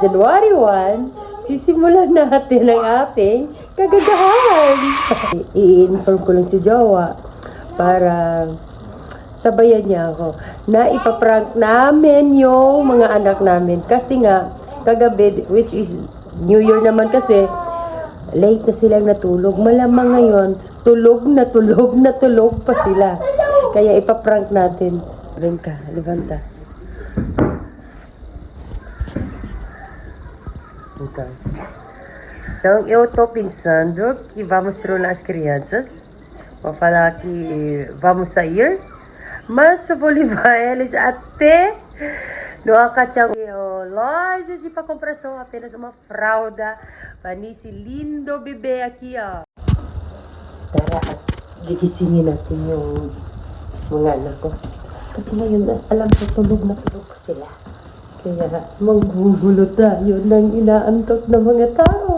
January 1, sisimulan natin ang ating kagagahan. I-inform ko lang si Jowa para sabayan niya ako na ipaprank namin yung mga anak namin. Kasi nga, kagabi, which is New Year naman kasi, late na silang natulog. Malamang ngayon, tulog na tulog na tulog pa sila. Kaya ipaprank natin. Rin ka, levanta. Okay. Então, eu estou pensando que vamos trollar as crianças. Vou falar que vamos sair. Mas eu vou levar eles até no Acachang. Loja de para comprar só apenas uma fralda para nesse lindo bebê aqui, ó. Tara, at gigisingin natin yung mga anak ko. Kasi ngayon, alam ko, tulog na tulog pa sila. Kaya manggugulo tayo ng inaantok na mga tao.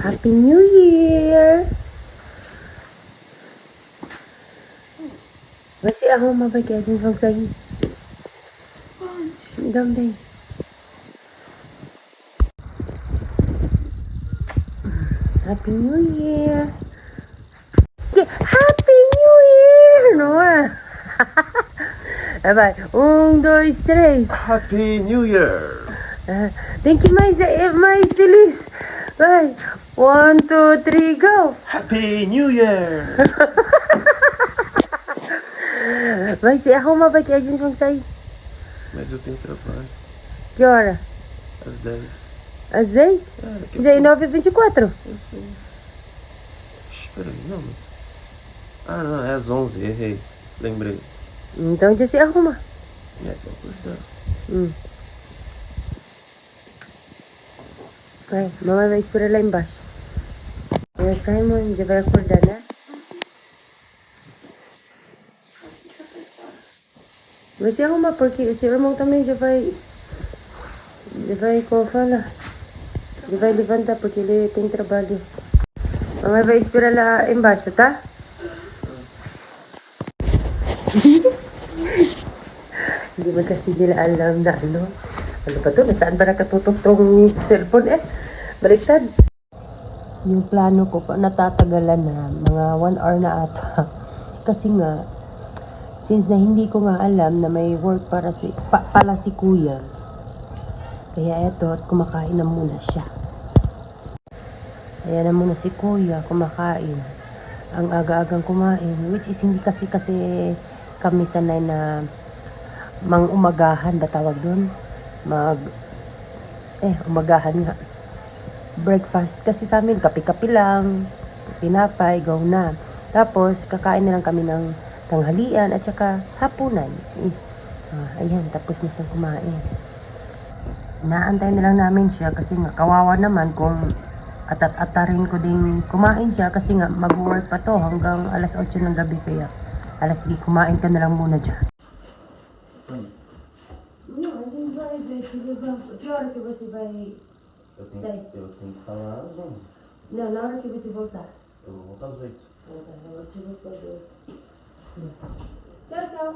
Happy New Year! Masih ako mabagay din pag sa'yo. Damday. Happy New Year! Okay, Happy New Year! Noah! Bye-bye. 1, 2, 3. Happy New Year! Thank you, mais feliz. Bye. 1, 2, 3, go. Happy New Year! Vai ser arruma vai que a gente consegue. Mas eu tenho trabalho. Que hora? Às 10. Às 10? Já é 9h24. Eu sei. Espera aí, não. Ah, não, é às 11, errei. Lembrei. Então já se arruma. É, vou acordar. Vai, mamãe vai esperar lá embaixo. E Simon já vai acordar, né? Vai se arrumar porque o seu irmão também já vai, como fala, já vai levantar porque ele tem trabalho. Mamãe vai esperar lá embaixo, tá? Hindi man kasi nila alam na ano ba to? Nasaan ba nakatutok tong cellphone Baliktad. Yung plano ko pa natatagalan na mga 1 hour na ata. Kasi nga, since na hindi ko nga alam na may work pala si kuya. Kaya eto, kumakain na muna siya. Kaya na muna si kuya, kumakain. Ang aga-agang kumain. Which is hindi kasi kami sanay na umagahan ba tawag doon? Umagahan nga. Breakfast. Kasi sa amin, kape-kape lang. Tinapay, go na. Tapos, kakain na lang kami ng tanghalian at saka hapunan. Ayan, tapos na siyang kumain. Inaantay na lang namin siya kasi nga kawawa naman kung atarin ko din kumain siya kasi nga mag-work pa to hanggang alas 8 ng gabi kaya sige, kumain ka na lang muna dyan. Que hora que você vai sair? Eu tenho que falar às 11. Não, na hora que você voltar. Eu vou voltar às 8. Eu vou te fazer. Tchau, tchau.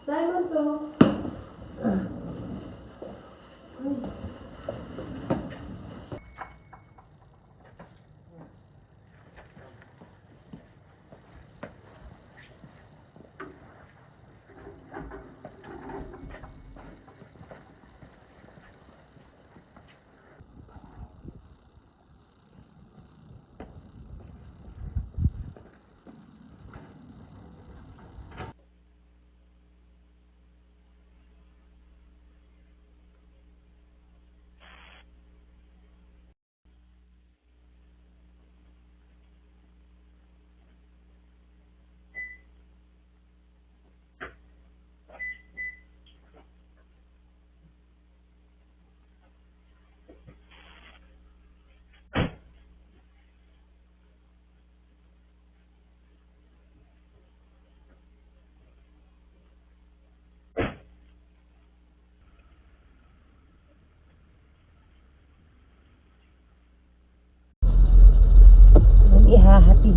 Simon to.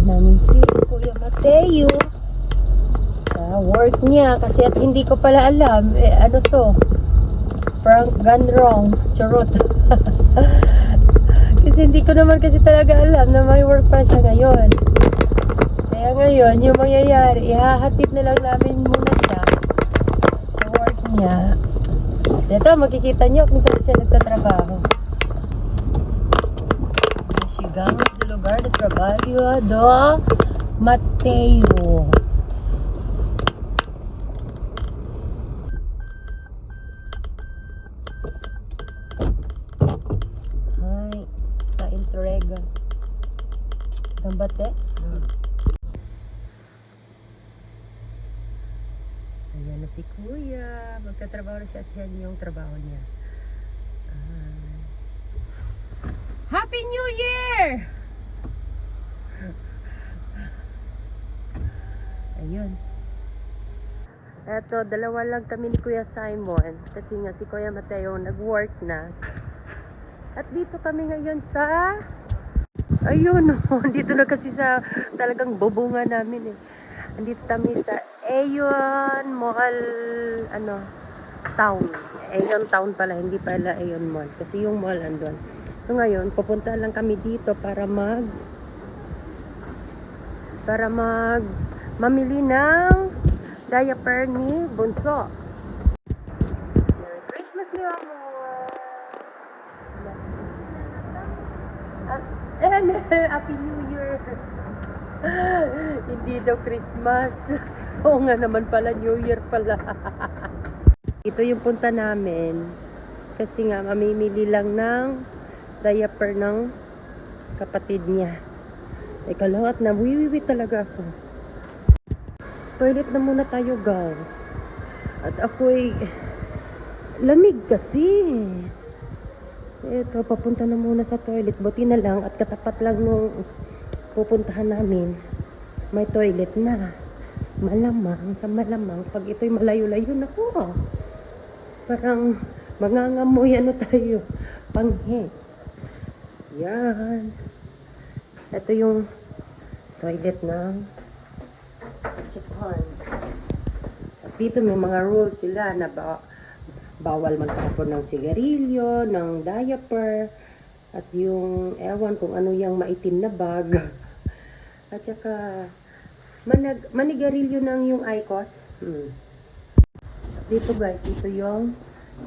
Hatid namin si Kuya Mateo sa work niya kasi at hindi ko pala alam ano to, prank gone wrong, charot. Kasi hindi ko naman kasi talaga alam na may work pa siya ngayon. Kaya ngayon yung mangyayari, ihahatid na lang namin muna siya sa work niya. Ito, makikita nyo kung saan siya nagtatrabaho. Llegamos del lugar de trabajo do Mateo. Ay, sa entrega. Gambate? Ayan na si Kuya. Magtatrabaho na siya at yan yung trabaho niya. Happy New Year! Ayun. Eto, dalawa lang kami ni Kuya Simon. Kasi nga si Kuya Mateo nag-work na. At dito kami ngayon sa... Ayun, dito na kasi sa talagang bubunga namin eh. Andito kami sa Aeon Mall, Town. Aeon Town pala, hindi pala Aeon Mall. Kasi yung mall andun. So ngayon, pupunta lang kami dito para mamili ng diaper ni Bunso. Merry Christmas niyo Happy New Year. Hindi daw Christmas. Oo nga naman pala, New Year pala. Ito yung punta namin. Kasi nga, mamimili lang ng diaper ng kapatid niya. Teka lang at nawiwiwi talaga ako. Toilet na muna tayo guys. At ako'y lamig kasi. Ito, papunta na muna sa toilet. Buti na lang at katapat lang nung pupuntahan namin. May toilet na. Malamang, sa malamang. Pag ito'y malayo-layo na ko. Parang mangangamoy tayo. Panghe. Yan. Ito yung toilet ng Japan. At dito may mga rules sila na bawal magtapon ng sigarilyo, ng diaper, at yung ewan kung ano yung maitim na bag. At saka manigarilyo ng yung IQOS. At dito guys, ito yung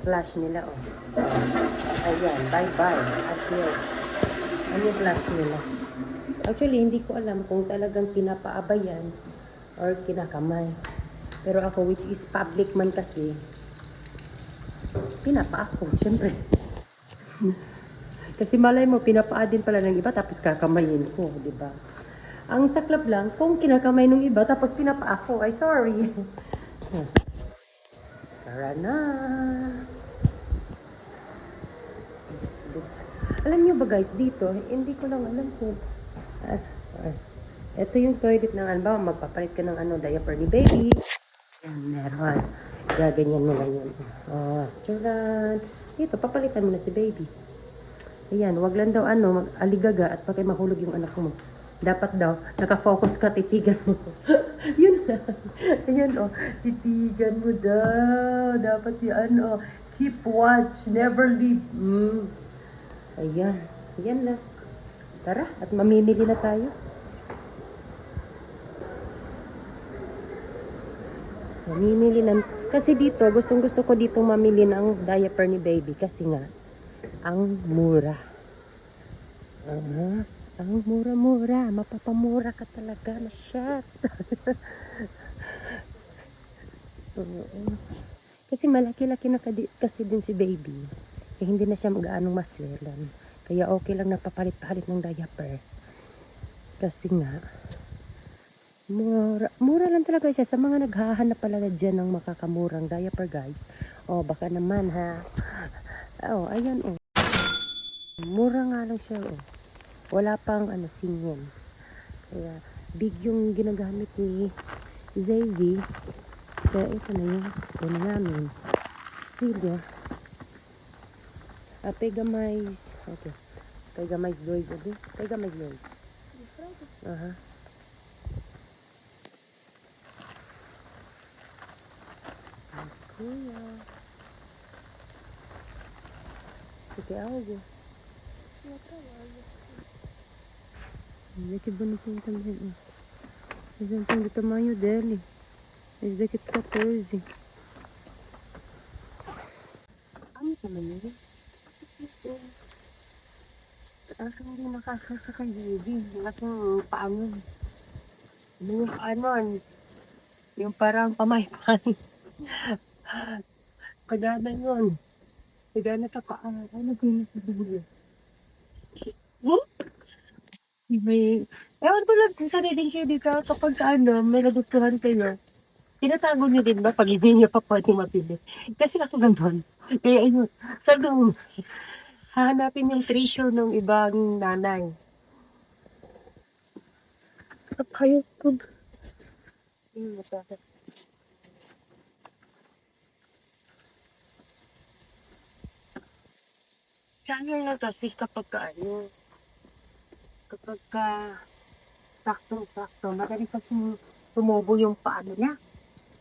flash nila. Oh. Ayan, bye-bye. Adios. Ano yung flash nila? Actually, hindi ko alam kung talagang pinapaaba yan or kinakamay. Pero ako, which is public man kasi, pinapa ako, syempre. Kasi malay mo, pinapaa din pala ng iba, tapos kakamayin ko, di ba? Ang saklap lang, kung kinakamay ng iba, tapos pinapa ako, ay sorry. Tara na. Alam niyo ba guys, dito, hindi ko lang alam kung ito yung toilet ng magpapalit ka ng diaper ni baby. Yan, meron. Gaganyan mo lang yun. Oh, tsuran. Ito, papalitan mo na si baby. Ayan, wag lang daw aligaga at pagkay mahulog yung anak mo. Dapat daw, nakafocus ka, titigan mo. Yun na. Ayan, titigan mo daw. Dapat yan, keep watch, never leave. Ayan. Ayan na. Tara, at mamimili na tayo. Mamimili na. Kasi dito, gustong-gusto ko dito mamili ng diaper ni baby. Kasi nga, ang mura. Ang mura-mura. Mapapamura ka talaga na shot. Kasi malaki-laki na kasi din si baby. Eh, hindi na siya mag-aanong maswelan. Kaya okay lang na papalit-palit ng diaper. Kasi nga, mura lang talaga siya. Sa mga naghahanap pala dyan ng makakamurang diaper guys. Baka naman ha. Ayan mura nga lang siya Wala pang singin. Kaya big yung ginagamit ni Zavy. Kaya ito na yung namin. Video. Pega mais. Okay. Pega mais 2 ali. Pega mais 2. Kuya. Sige, audio. Daqui bonitinho também, ó. Exemplo do tamanho dele. Esse daqui é 14. Ano naman yun? Ako hindi nakakakayudi. Aking paano. Ano yung paano? Yung parang pamaypan. Kagana yun. Kagana ka pa. Ano ko yung sabihin? May... Ewan ko lang kung saan din kayo dito. Kapag may naduktuhan kayo. Tinatago niyo din ba pag hindi niyo pa pwede mapili? Kasi ako ganun. Kaya ayun, talagang hahanapin yung treasure ng ibang nanay. Kayo po. Sana lang kasi kapag kapag saktong-sakto, madali kasi tumubo yung paano niya.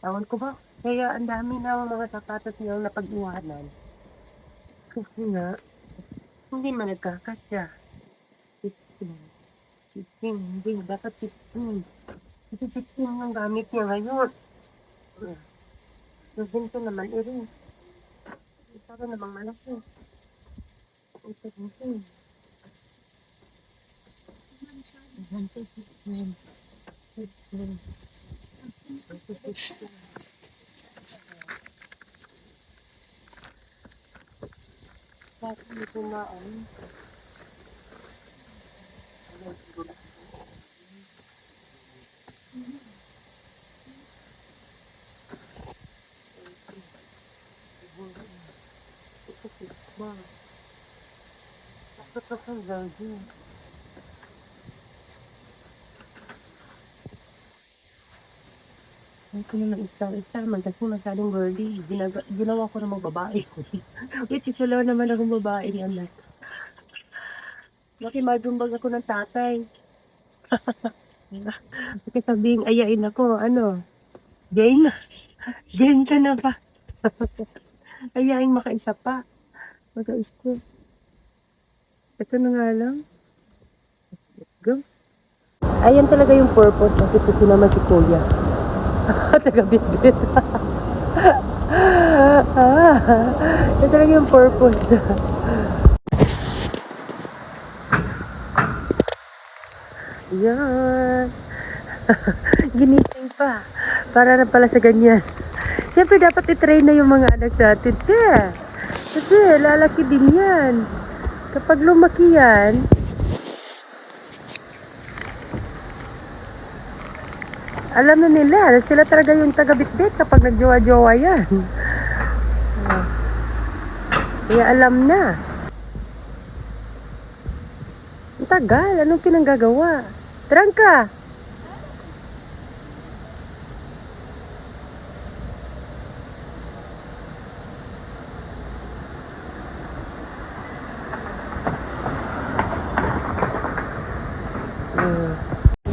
Ewan ko ba? Kaya ang dami na mga sapatos niyang napag-iwanan. Kasi nga, hindi man nagkakasya. 15, hindi, dapat 16. Kasi 16 yung gamit niya ngayon. Yung ganito naman, rin. Isa ka namang malaki. Isa ganito. Bakit hindi kumaan? Bakit ka sa gagawin? Ay, ko naman isa-isa, kasi masyadong girly. Ginawa ko namang babae. Which is wala naman akong babae yan. Makimadumbag ako ng tatay. Kasi sabing ayain ako, game ka na ba? Ayain makaisa pa. Maka-school. Ito na nga lang. Let's go. Ayan talaga yung purpose. Bakit ko sinama si Kuya. Taga-bit-bit. Yan talaga yung purpose. Yan. Ginising pa. Para na pala sa ganyan. Siyempre dapat i-train na yung mga anak natin. Kasi lalaki din yan. Kapag lumaki yan, alam na nila, sila talaga yung taga-bitbit kapag nagjowa-jowa yan. Kaya alam na. Ang tagal, anong pinanggagawa? Trangka!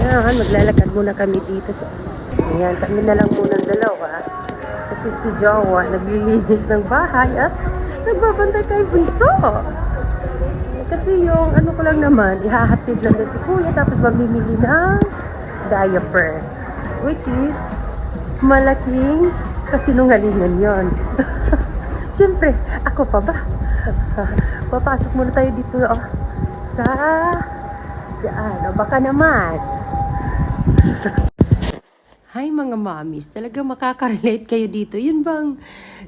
Yan, maglalakad muna kami dito. Ayan, kami na lang muna dalawa. Kasi si Jowa naglilinis ng bahay at nagbabantay kay Bunso. Kasi yung ko lang naman, ihahatid lang si Kuya tapos mamimili ng diaper. Which is, malaking kasinungalingan yon. Siyempre, ako pa ba? Papasok muna tayo dito sa diyan. Baka naman. Hi mga mommies, talaga makaka-relate kayo dito. Yun bang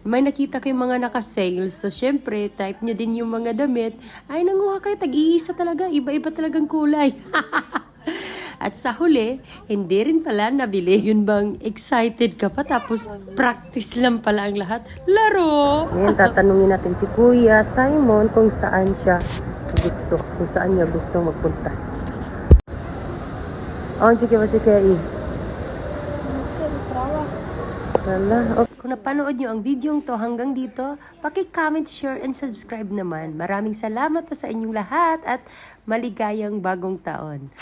may nakita kayong mga naka-sales. So syempre, type nyo din yung mga damit. Ay, nanguha kayo, tag-iisa talaga. Iba-iba talagang kulay. At sa huli, hindi rin pala nabili. Yun bang excited ka pa tapos practice lang pala ang lahat. Laro! Ngayon, tatanungin natin si Kuya Simon kung saan siya gusto. Kung saan niya gusto magpunta. Sige ba si Kay? Kung napanood nyo ang video to hanggang dito, paki-comment, share, and subscribe naman. Maraming salamat po sa inyong lahat at maligayang bagong taon.